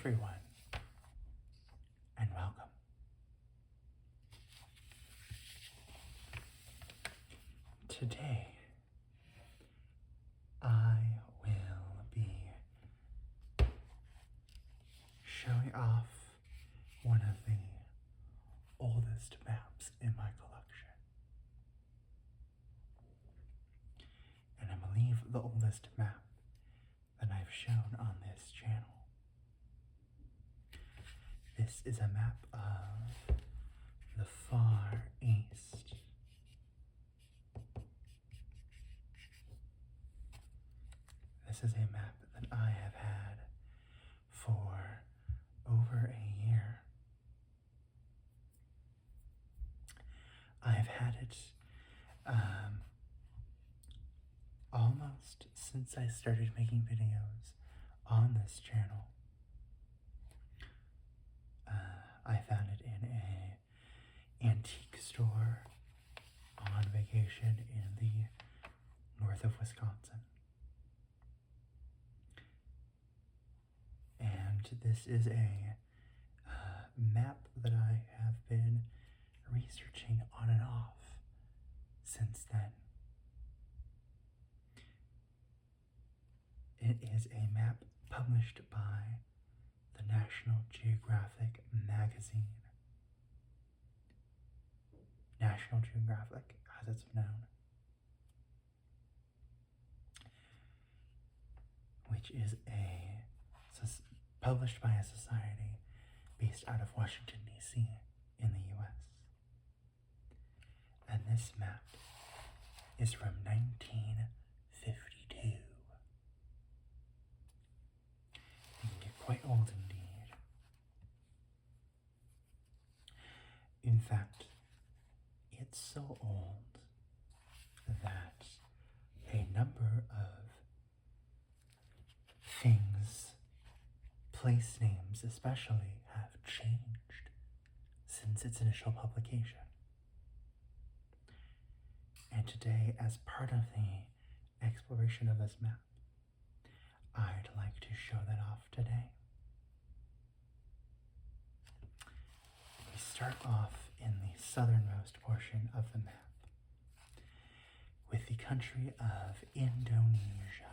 everyone, and welcome. Today, I will be showing off one of the oldest maps in my collection. And I believe the oldest map that I've shown on this channel. This is a map of the Far East. This is a map that I have had for over a year. I've had it almost since I started making videos on this channel. I found it in an antique store on vacation in the north of Wisconsin. And this is a map that I have been researching on and off since then. It is a map published by the National Geographic magazine. National Geographic, as it's known, which is published by a society based out of Washington, D.C. in the U.S. And this map is from 1952. It can get quite old indeed. In fact, it's so old that a number of things, place names especially, have changed since its initial publication. And today, as part of the exploration of this map, I'd like to show that off today. We start off in the southernmost portion of the map with the country of Indonesia.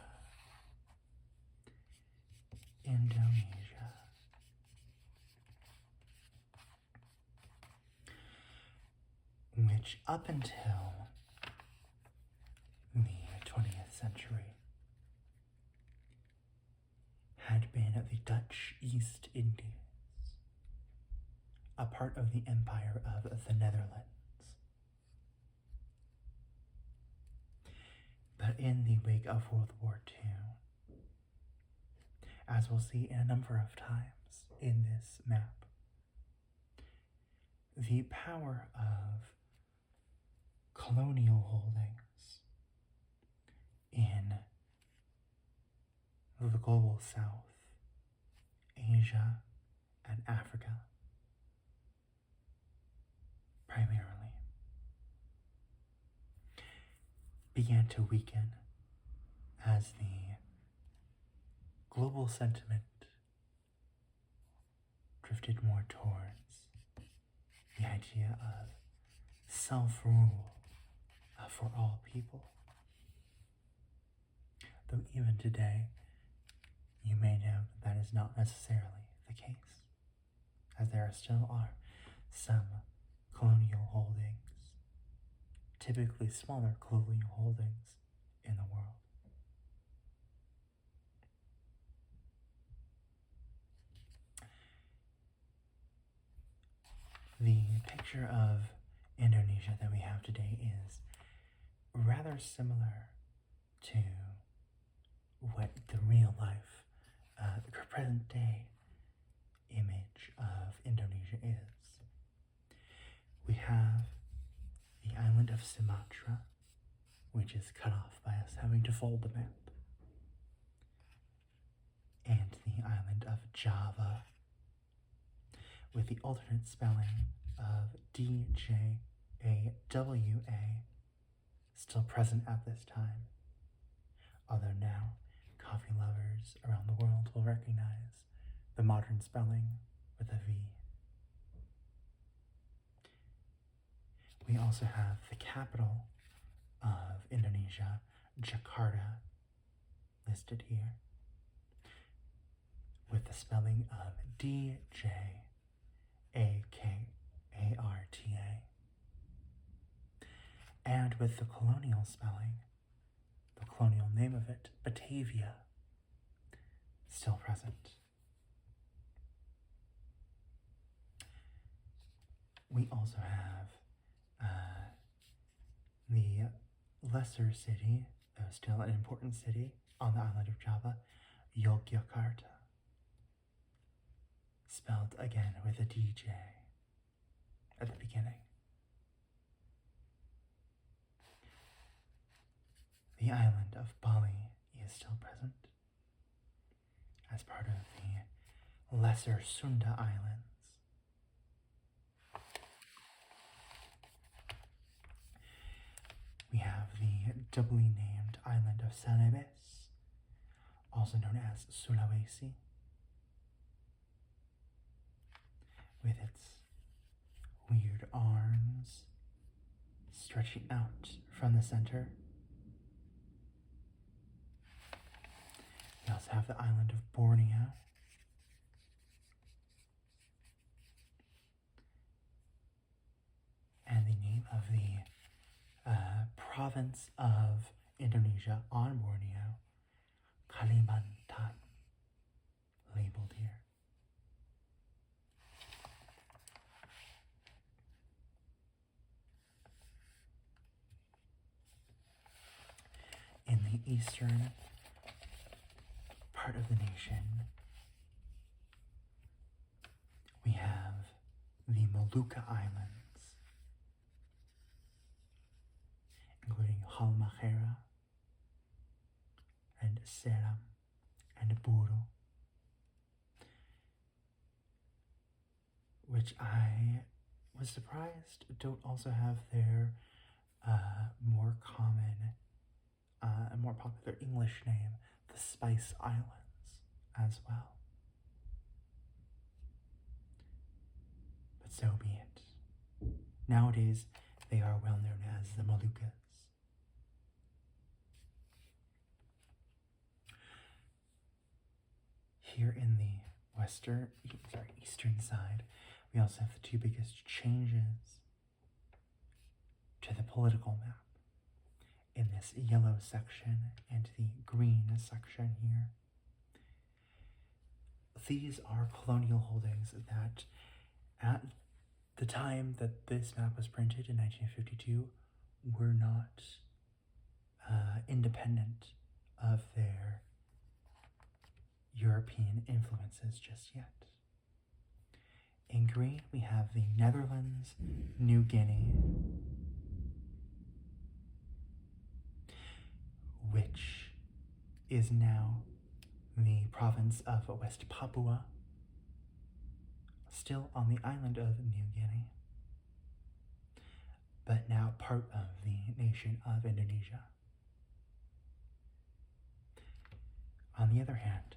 Which up until the 20th century had been the Dutch East Indies, a part of the Empire of the Netherlands. But in the wake of World War II, as we'll see in a number of times in this map, the power of colonial holdings in the global south, Asia, and Africa, primarily, began to weaken as the global sentiment drifted more towards the idea of self-rule for all people. Though even today, you may know that is not necessarily the case, as there still are some colonial holdings, typically smaller colonial holdings, in the world. The picture of Indonesia that we have today is rather similar to what the real life, the present day image of Indonesia is. We have the island of Sumatra, which is cut off by us having to fold the map, and the island of Java, with the alternate spelling of DJAWA still present at this time, although now coffee lovers around the world will recognize the modern spelling with a V. We also have the capital of Indonesia, Jakarta, listed here, with the spelling of D-J-A-K-A-R-T-A. And with the colonial spelling, the colonial name of it, Batavia, still present. We also have the lesser city, though still an important city on the island of Java, Yogyakarta, spelled again with a DJ at the beginning. The island of Bali is still present as part of the Lesser Sunda Islands. We have the doubly named island of Celebes, also known as Sulawesi, with its weird arms stretching out from the center. We also have the island of Borneo, and the name of the province of Indonesia on Borneo, Kalimantan, labeled here. In the eastern part of the nation, we have the Molucca Islands, including Halmahera and Seram and Buru, which I was surprised don't also have their more common and more popular English name, the Spice Islands, as well. But so be it. Nowadays, they are well known as the Moluccas. Here in the eastern side, we also have the two biggest changes to the political map in this yellow section and the green section here. These are colonial holdings that, at the time that this map was printed in 1952, were not independent of their European influences just yet. In green, we have the Netherlands, New Guinea, which is now the province of West Papua, still on the island of New Guinea, but now part of the nation of Indonesia. On the other hand,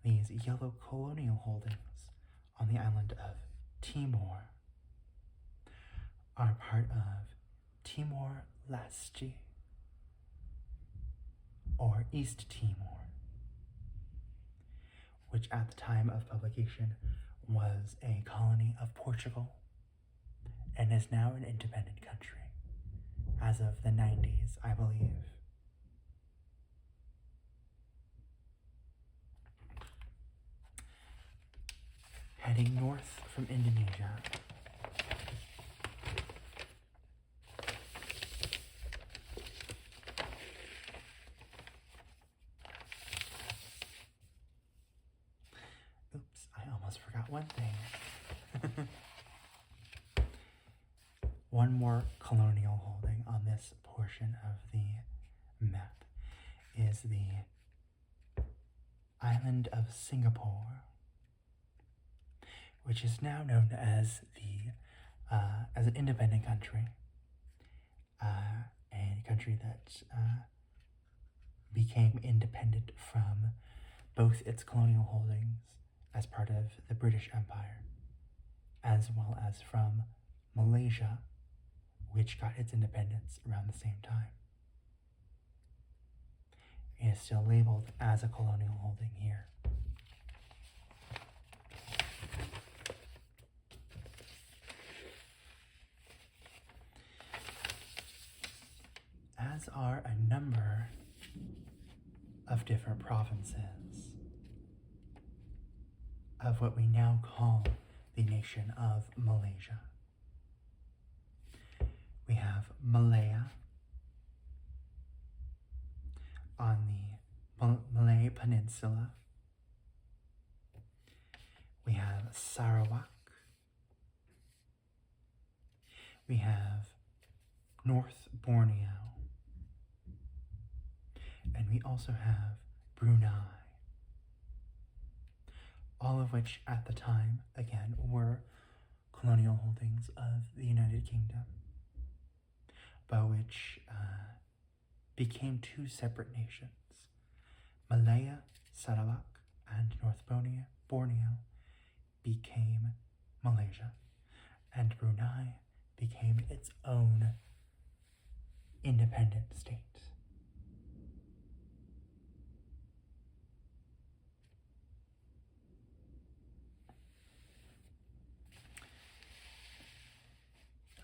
these yellow colonial holdings on the island of Timor are part of Timor-Leste, or East Timor, which at the time of publication was a colony of Portugal and is now an independent country as of the 90s, I believe. Heading north from Indonesia, forgot one thing. One more colonial holding on this portion of the map is the island of Singapore, which is now known as as an independent country, a country that became independent from both its colonial holdings as part of the British Empire, as well as from Malaysia, which got its independence around the same time. It is still labeled as a colonial holding here. As are a number of different provinces of what we now call the nation of Malaysia. We have Malaya on the Malay Peninsula. We have Sarawak. We have North Borneo. And we also have Brunei. All of which at the time, again, were colonial holdings of the United Kingdom, but which became two separate nations. Malaya, Sarawak, and North Borneo became Malaysia, and Brunei became its own independent state.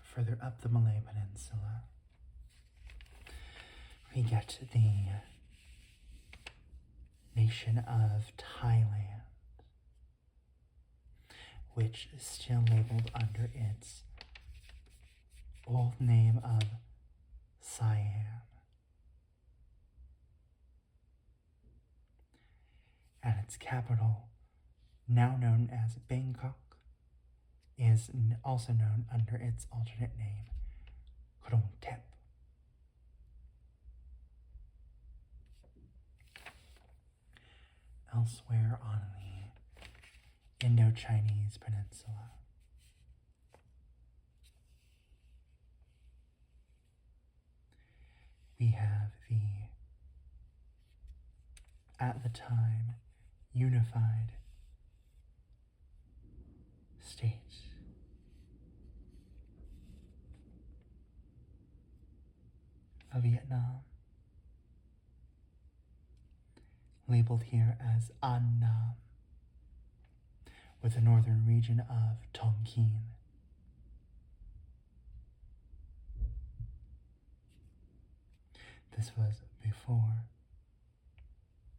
Further up the Malay Peninsula, we get the nation of Thailand, which is still labeled under its old name of Siam. And its capital, now known as Bangkok, is also known under its alternate name, Krung Thep. Elsewhere on the Indo-Chinese peninsula, we have the, at the time, unified state of Vietnam, labeled here as An Nam, with the northern region of Tonkin. This was before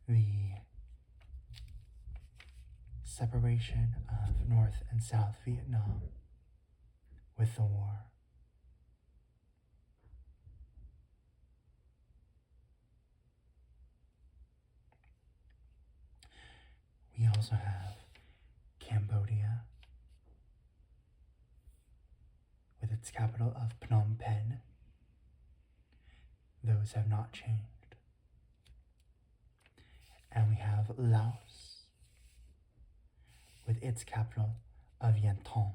the separation of North and South Vietnam with the war. We also have Cambodia, with its capital of Phnom Penh. Those have not changed. And we have Laos, with its capital of Vientiane,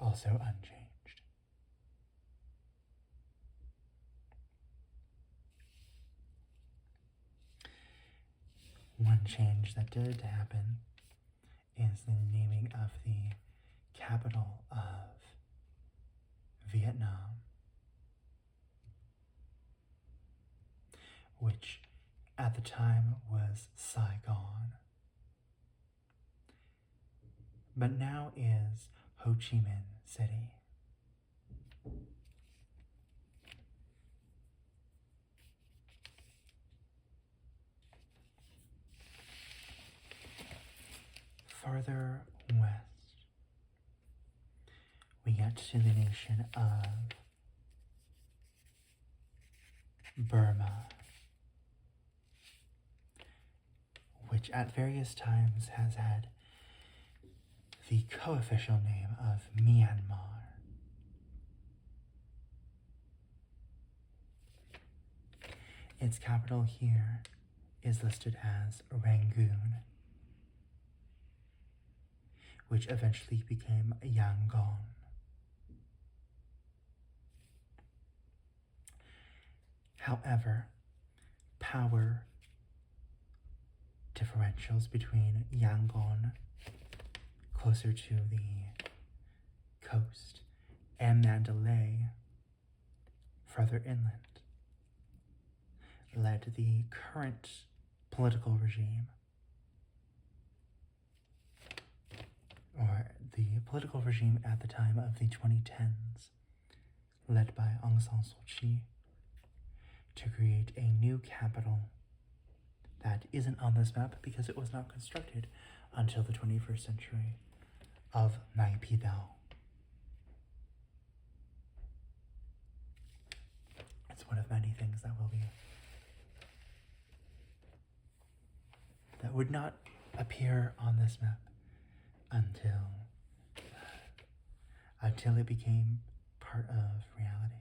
also unchanged. One change that did happen is the naming of the capital of Vietnam, which at the time was Saigon, but now is Ho Chi Minh City. Farther west, we get to the nation of Burma, which at various times has had the co-official name of Myanmar. Its capital here is listed as Rangoon, which eventually became Yangon. However, power differentials between Yangon, closer to the coast, and Mandalay, further inland, led the current political regime, or the political regime at the time of the 2010s, led by Aung San Suu Kyi, to create a new capital that isn't on this map because it was not constructed until the 21st century, of Naypyidaw. It's one of many things that would not appear on this map until it became part of reality.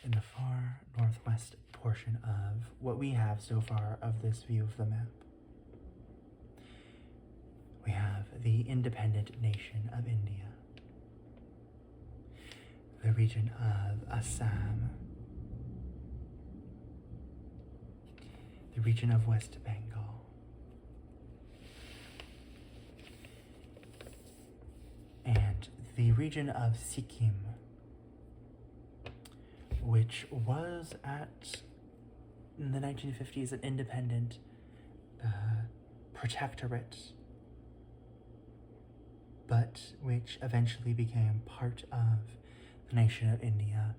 In the far northwest portion of what we have so far of this view of the map, we have the independent nation of India, the region of Assam, the region of West Bengal, and the region of Sikkim, which was in the 1950s an independent protectorate, but which eventually became part of the nation of India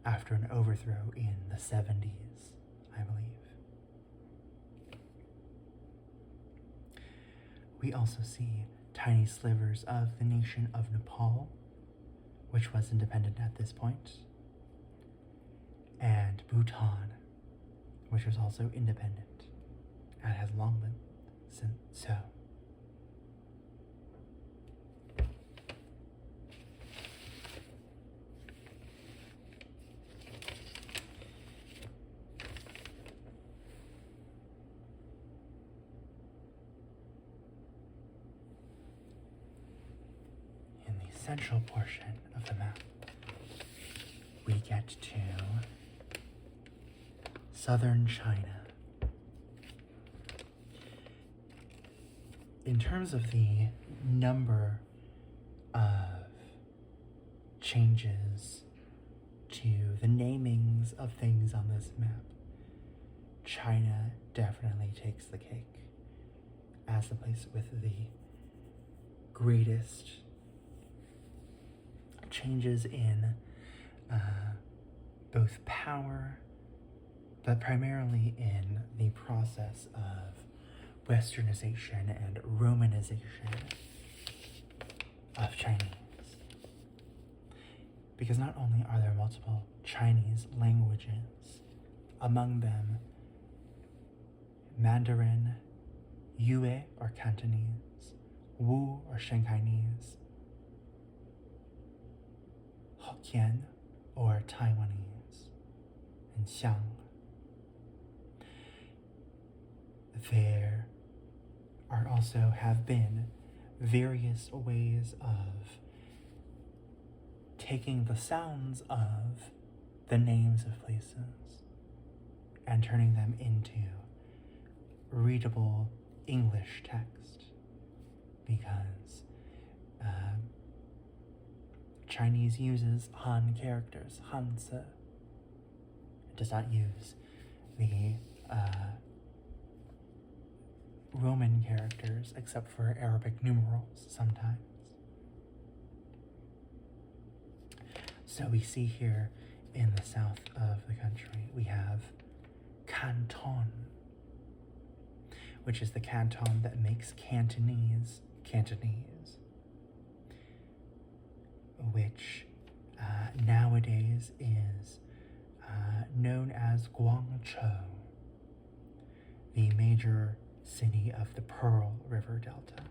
after an overthrow in the 70s, I believe. We also see tiny slivers of the nation of Nepal, which was independent at this point, and Bhutan, which was also independent and has long been since so. In the central portion of the map, we get to southern China. In terms of the number of changes to the namings of things on this map, China definitely takes the cake as the place with the greatest changes in both power, but primarily in the process of westernization and Romanization of Chinese. Because not only are there multiple Chinese languages, among them Mandarin, Yue or Cantonese, Wu or Shanghainese, Hokkien or Taiwanese, and Xiang. There have been various ways of taking the sounds of the names of places and turning them into readable English text, because Chinese uses Han characters, Hanzi. It does not use the Roman characters except for Arabic numerals sometimes. So we see here in the south of the country, we have Canton, which is the canton that makes Cantonese, which nowadays is known as Guangzhou, the major city of the Pearl River Delta.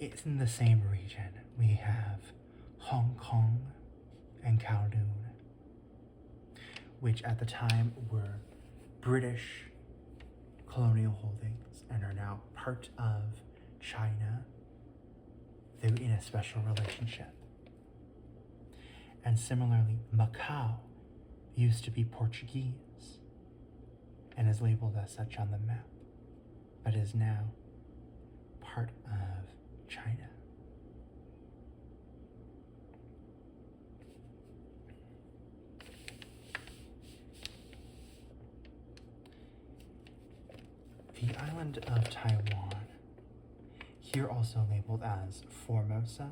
It's in the same region. We have Hong Kong and Kowloon, which at the time were British colonial holdings and are now part of China though in a special relationship. And similarly, Macau used to be Portuguese and is labeled as such on the map, but is now part of China. The island of Taiwan, here also labeled as Formosa,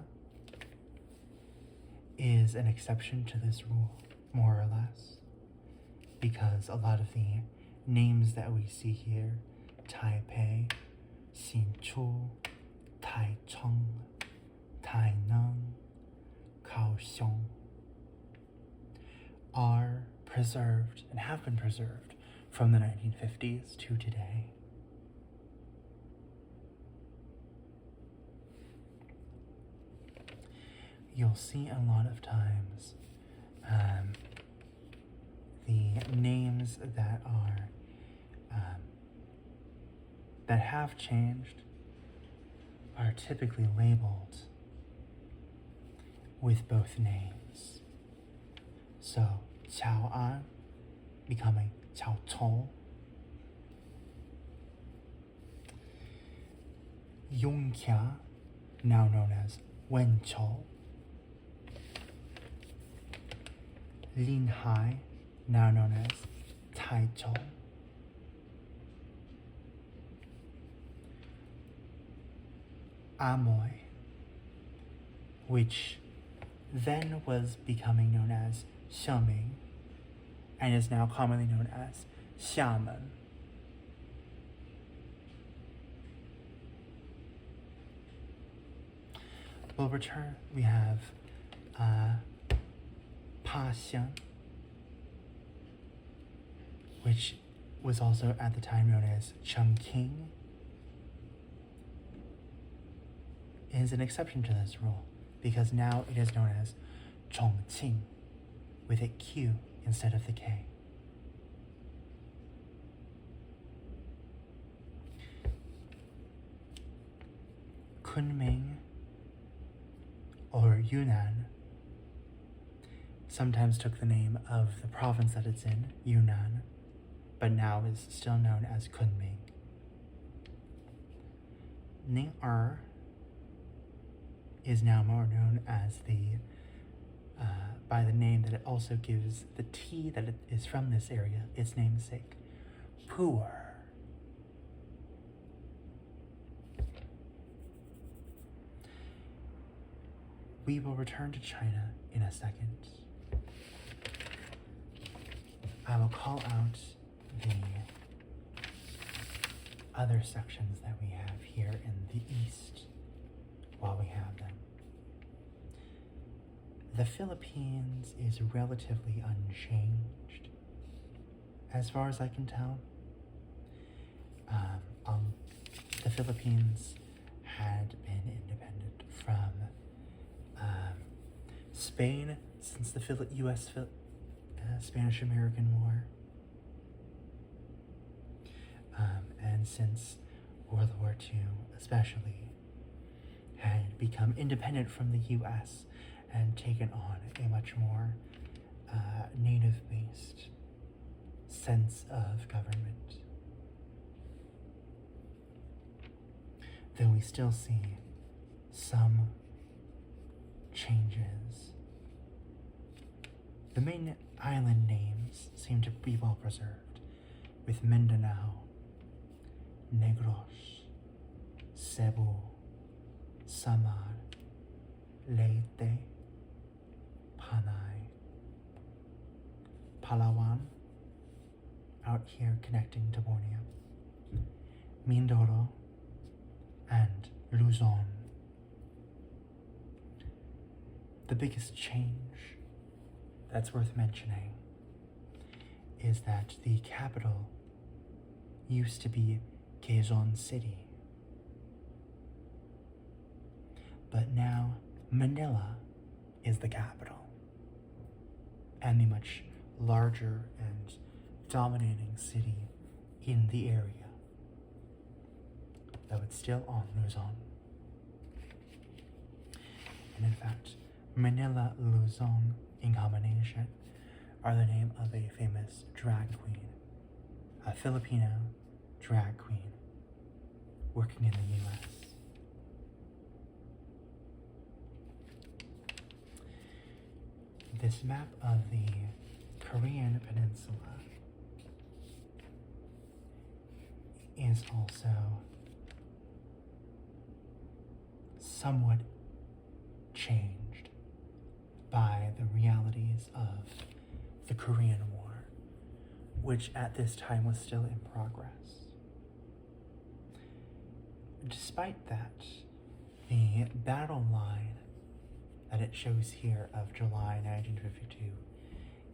is an exception to this rule, more or less, because a lot of the names that we see here, Taipei, Hsinchu, Taichung, Tainan, Kaohsiung, are preserved and have been preserved from the 1950s to today. You'll see a lot of times the names that are that have changed are typically labeled with both names. So Chao An becoming Chao Chou, Yongqia, now known as Wenchou, Linhai, now known as Taichou, Amoy, which then was becoming known as Xiangming and is now commonly known as Xiamen. We'll return, we have Paxiang, which was also at the time known as Chongqing, is an exception to this rule because now it is known as Chongqing with a Q instead of the K. Kunming or Yunnan sometimes took the name of the province that it's in, Yunnan, but now is still known as Kunming. Ning'er is now more known as by the name that it also gives the tea that it is from this area, its namesake, Pu'er. We will return to China in a second. I will call out the other sections that we have here in the east while we have them. The Philippines is relatively unchanged, as far as I can tell. The Philippines had been independent from Spain since the Spanish-American War, and since World War II especially, had become independent from the U.S. and taken on a much more native-based sense of government. Though we still see some changes. The main island names seem to be well preserved, with Mindanao, Negros, Cebu, Samar, Leyte, Panay, Palawan, out here connecting to Borneo, Mindoro, and Luzon. The biggest change that's worth mentioning is that the capital used to be Quezon City, but now Manila is the capital and the much larger and dominating city in the area, though it's still on Luzon. and in fact, Manila Luzon in combination, are the name of a famous drag queen, a Filipino drag queen working in the US. This map of the Korean Peninsula is also somewhat changed by the realities of the Korean War, which at this time was still in progress. Despite that, the battle line that it shows here of July 1952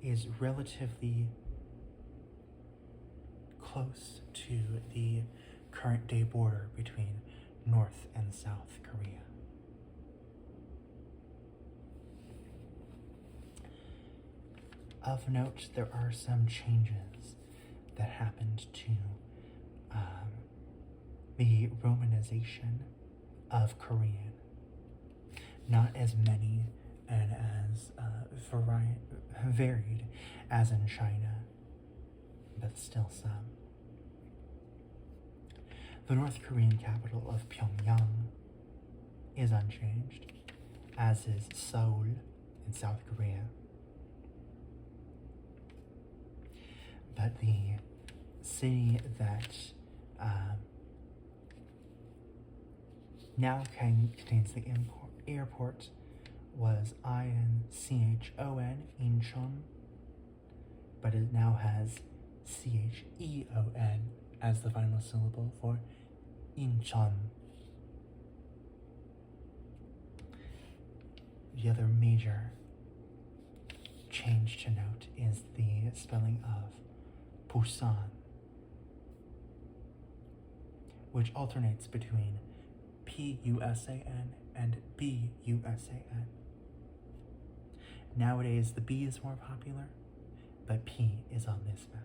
is relatively close to the current day border between North and South Korea. Of note, there are some changes that happened to the Romanization of Korean. Not as many and as varied as in China, but still some. The North Korean capital of Pyongyang is unchanged, as is Seoul in South Korea. But the city that now contains the airport was Incheon, Incheon, but it now has Cheon as the final syllable for Incheon. The other major change to note is the spelling of Busan, which alternates between P-U-S-A-N and B-U-S-A-N. Nowadays, the B is more popular, but P is on this map.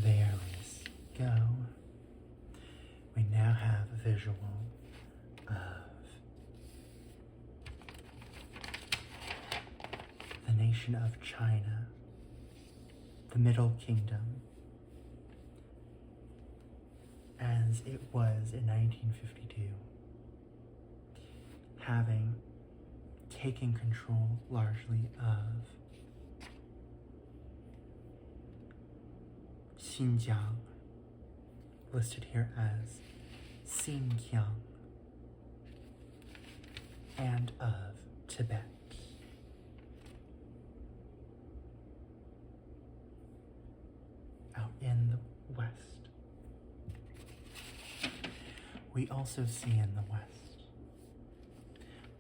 There we go. We now have a visual of the nation of China, the Middle Kingdom, as it was in 1952, having taken control largely of Xinjiang, listed here as Xinjiang, and of Tibet. Out in the west. We also see in the west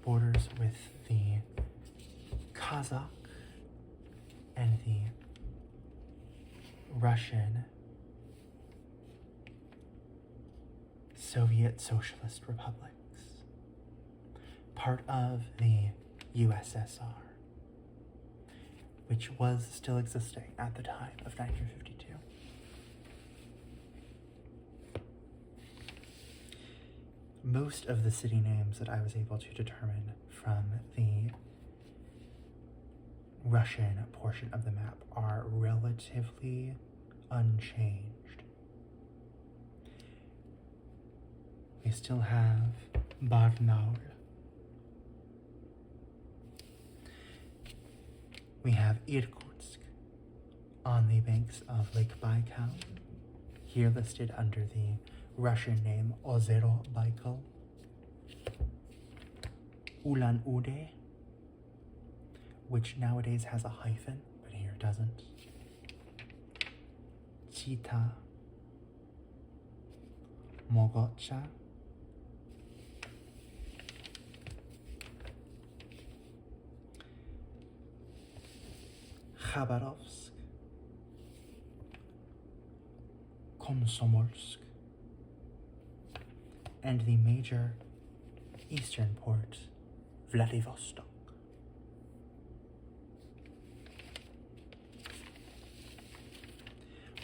borders with the Kazakh and the Russian Soviet Socialist Republics, part of the USSR, which was still existing at the time of 1952. Most of the city names that I was able to determine from the Russian portion of the map are relatively unchanged. We still have Barnaul. We have Irkutsk on the banks of Lake Baikal, here listed under the Russian name Ozero Baikal. Ulan-Ude, which nowadays has a hyphen, but here doesn't. Chita, Mogocha, Khabarovsk, Komsomolsk, and the major eastern port, Vladivostok.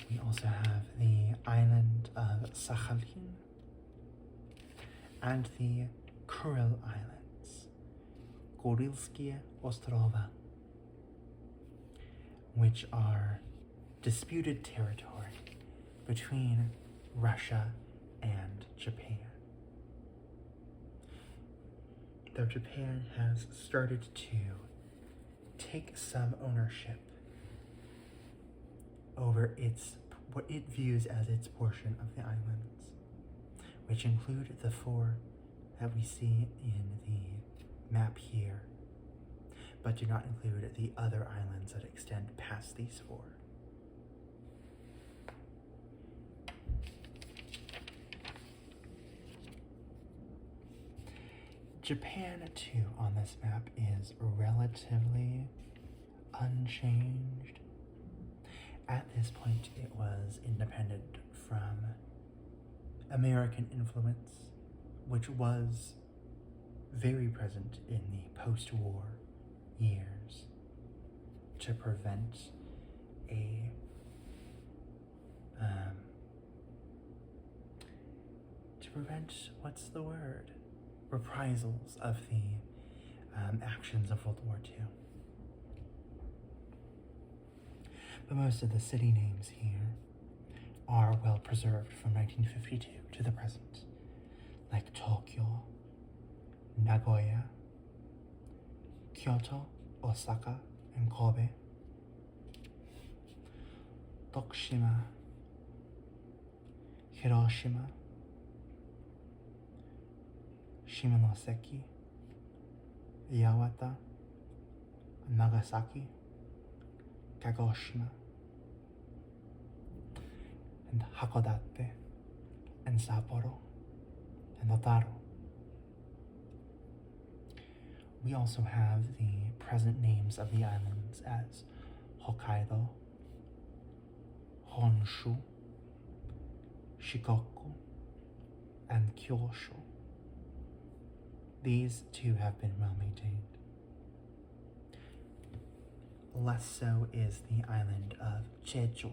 We also have the island of Sakhalin and the Kuril Islands, Kurilskie Ostrova, which are disputed territory between Russia and Japan. Though Japan has started to take some ownership over what it views as its portion of the islands, which include the 4 that we see in the map here, but do not include the other islands that extend past these 4. Japan, too, on this map is relatively unchanged. At this point, it was independent from American influence, which was very present in the post-war years to prevent reprisals of the actions of World War II. But most of the city names here are well preserved from 1952 to the present, like Tokyo, Nagoya, Kyoto, Osaka, and Kobe, Tokushima, Hiroshima, Shimonoseki, Yawata, Nagasaki, Kagoshima, and Hakodate, and Sapporo, and Otaru. We also have the present names of the islands as Hokkaido, Honshu, Shikoku, and Kyushu. These too have been well maintained. Less so is the island of Jeju,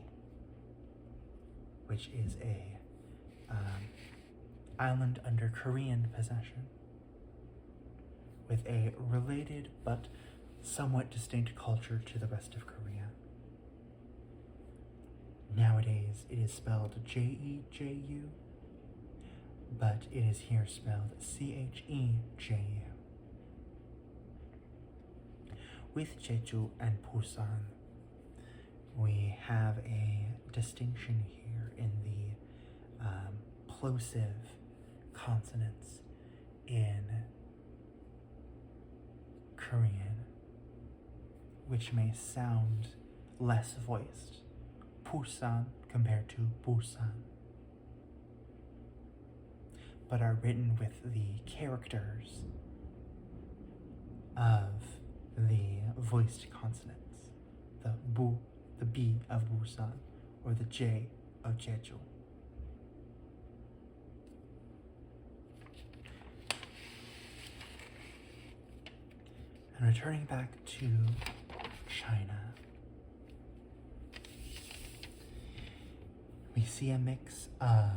which is a island under Korean possession, with a related but somewhat distinct culture to the rest of Korea. Nowadays, it is spelled Jeju, but it is here spelled Cheju. With Jeju and Busan, we have a distinction here in the plosive consonants in Korean, which may sound less voiced. Busan compared to Busan, but are written with the characters of the voiced consonants, the Bu, the B of Busan, or the J of Jeju. And returning back to China, we see a mix of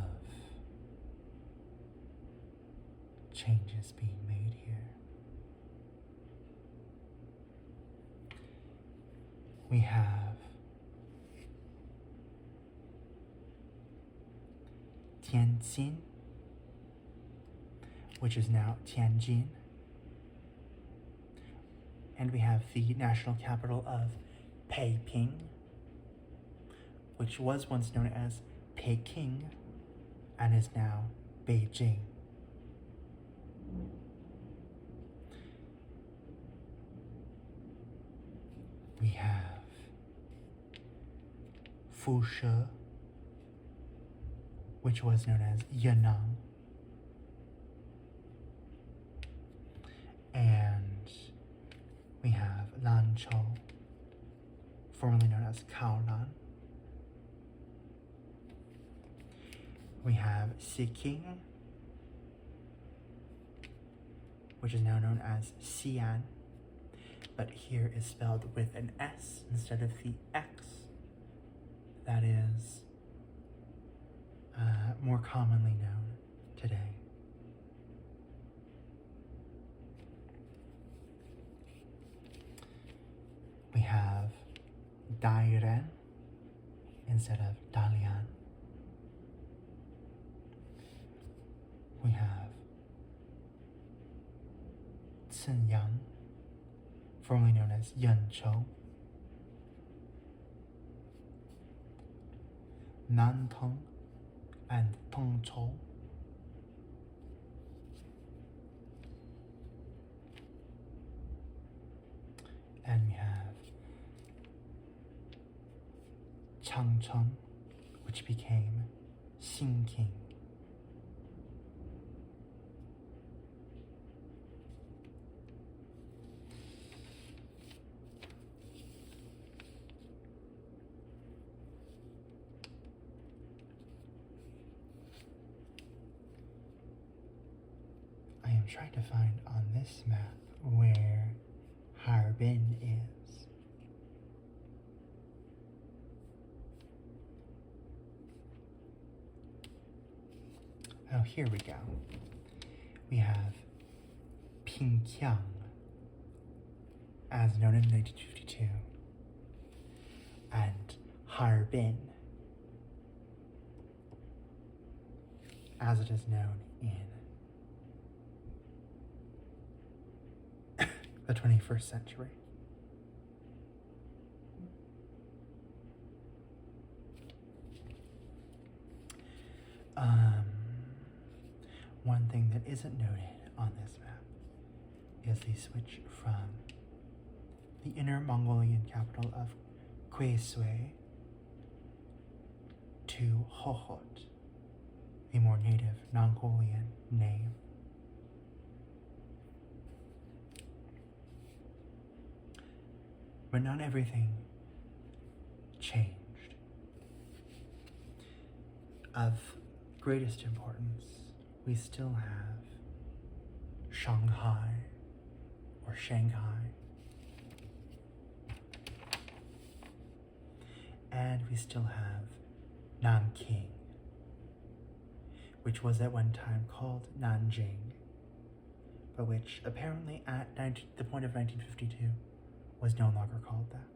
changes being made here. We have Tianjin, which is now Tianjin, and we have the national capital of Peiping, which was once known as Peking and is now Beijing. We have Fushe, which was known as Yanang. And we have Lanzhou, formerly known as Kaonan. We have Siking, which is now known as Xi'an, but here is spelled with an S instead of the X. That is more commonly known today. We have Dairen instead of Dalian. We have Xinyang, formerly known as Yanchou. Nantong and Tongchou. And we have Changcheng, which became Xinqing. I am trying to find on this map where Harbin is. Oh, here we go. We have Pingyang, as known in 1952, and Harbin, as it is known in the 21st century. One thing that isn't noted on this map is the switch from the Inner Mongolian capital of Kuesui to Hohhot, the more native Mongolian name. But not everything changed. Of greatest importance, we still have Shanghai or Shanghai. And we still have Nanking, which was at one time called Nanjing, but which apparently at the point of 1952 was no longer called that.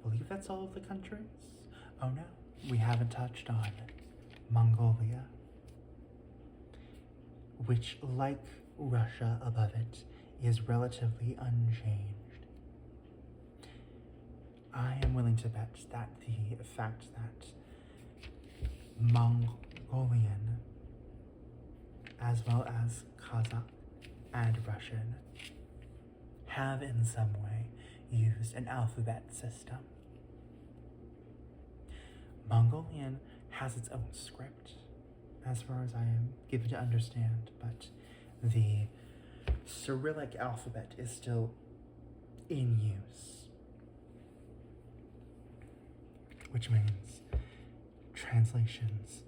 I believe that's all of the countries. Oh no, we haven't touched on Mongolia, which, like Russia above it, is relatively unchanged. I am willing to bet that the fact that Mongolian, as well as Kazakh and Russian, have in some way used an alphabet system. Mongolian has its own script, as far as I am given to understand, but the Cyrillic alphabet is still in use, which means translations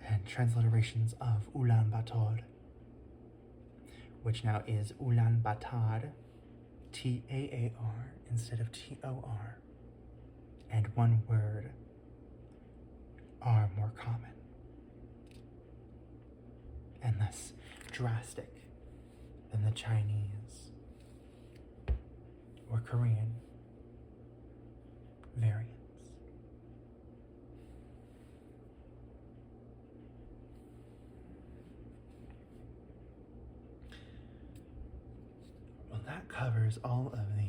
and transliterations of Ulaanbaatar, which now is Ulaanbaatar, T-A-A-R instead of T-O-R, and one word are more common and less drastic than the Chinese or Korean variants. Well, that covers all of the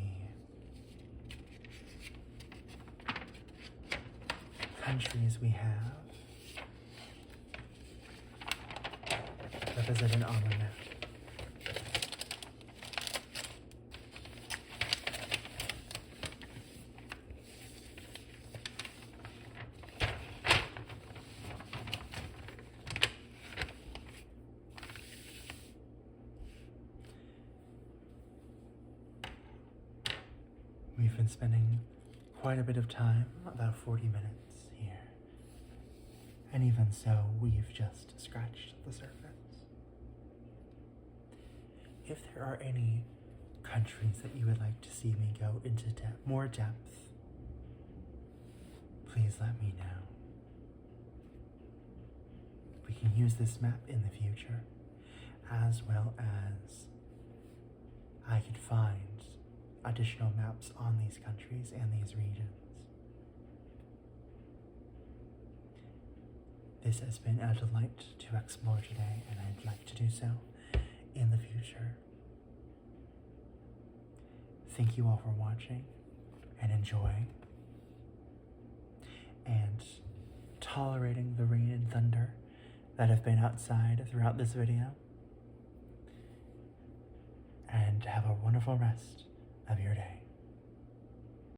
countries we have represented on the map. we've been spending quite a bit of time, about 40 minutes here. And even so, we've just scratched the surface. If there are any countries that you would like to see me go into more depth, please let me know. We can use this map in the future, as well as I could find additional maps on these countries and these regions. This has been a delight to explore today, and I'd like to do so in the future. Thank you all for watching and enjoying and tolerating the rain and thunder that have been outside throughout this video. And have a wonderful rest of your day.